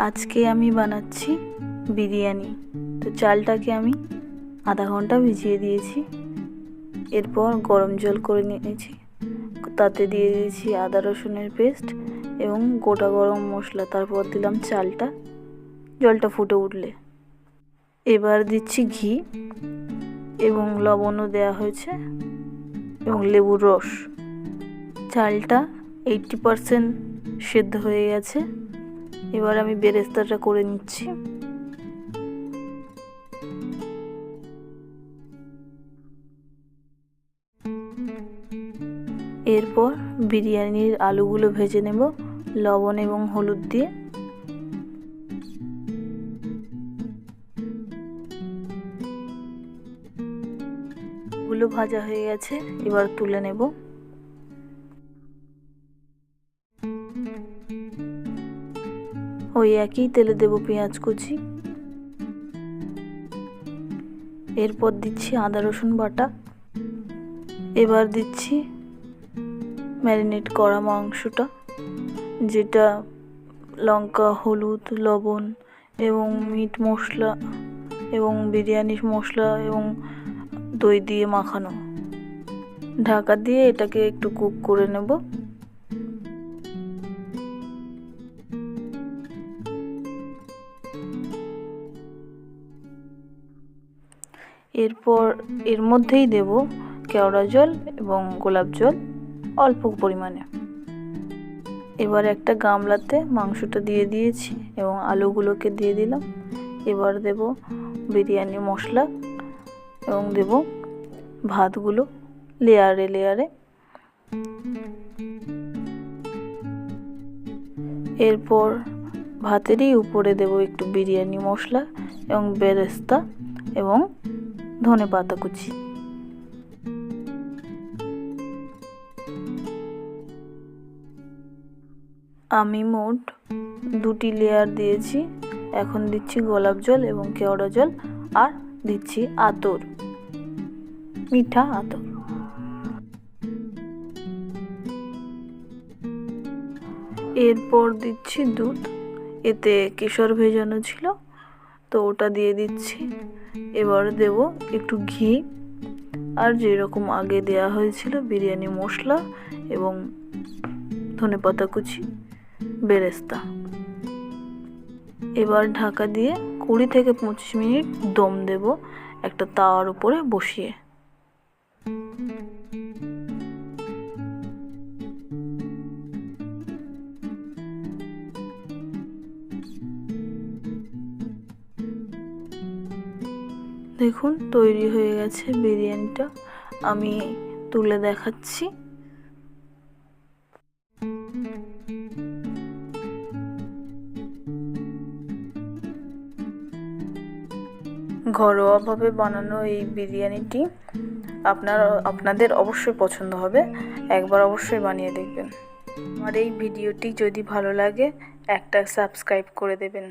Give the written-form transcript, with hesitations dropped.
আজকে আমি বানাচ্ছি বিরিয়ানি। তো চালটাকে আমি আধা ঘন্টা ভিজিয়ে দিয়েছি। এরপর গরম জল করে নিয়েছি, তাতে দিয়ে দিয়েছি আদা রসুনের পেস্ট এবং গোটা গরম মশলা। তারপর দিলাম চালটা, জলটা ফুটে উঠলে এবার দিচ্ছি ঘি এবং লবণও দেওয়া হয়েছে এবং লেবুর রস। চালটা 80% সেদ্ধ হয়ে গেছে। এবার আমি বেরেস্তাটা করে নিচ্ছি। এরপর বিরিয়ানির আলুগুলো ভেজে নেব লবণ এবং হলুদ দিয়ে। গুলো ভাজা হয়ে গেছে, এবার তুলে নেব। ওই একই তেলে দেব পেঁয়াজ কুচি। এরপর দিচ্ছি আদা রসুন বাটা। এবার দিচ্ছি ম্যারিনেট করা মাংসটা, যেটা লঙ্কা, হলুদ, লবণ এবং মিট মশলা এবং বিরিয়ানির মশলা এবং দই দিয়ে মাখানো। ঢাকা দিয়ে এটাকে একটু কুক করে নেব। এরপর এর মধ্যেই দেব কেওড়া জল এবং গোলাপ জল অল্প পরিমাণে। এবার একটা গামলাতে মাংসটা দিয়ে দিয়েছি এবং আলুগুলোকে দিয়ে দিলাম। এবার দেব বিরিয়ানি মশলা এবং দেব ভাতগুলো লেয়ারে লেয়ারে। এরপর ভাতেরই উপরে দেব একটু বিরিয়ানি মশলা এবং বেরেস্তা এবং ধনেপাতা কুচি। আমি মোট 2টি লেয়ার দিয়েছি। এখন দিচ্ছি গোলাপ জল এবং কেওড়া জল আর দিচ্ছি আতর, মিঠা আতর। এরপর দিচ্ছি দুধ, এতে কেশর ভেজানো ছিল তো ওটা দিয়ে দিচ্ছি। এবার দেব একটু ঘি আর যেরকম আগে দেয়া হয়েছিল বিরিয়ানি মশলা এবং ধনেপাতা কুচি, বেরেস্তা। এবার ঢাকা দিয়ে 20 থেকে 25 মিনিট দম দেব একটা তাওয়ার উপরে বসিয়ে। দেখুন তৈরি হয়ে গেছে বিরিয়ানিটা। আমি তুলে দেখাচ্ছি। ঘরোয়াভাবে বানানো এই বিরিয়ানিটি আপনাদের অবশ্যই পছন্দ হবে। একবার অবশ্যই বানিয়ে দেখবেন। আমার এই ভিডিওটি যদি ভালো লাগে একটা সাবস্ক্রাইব করে দেবেন।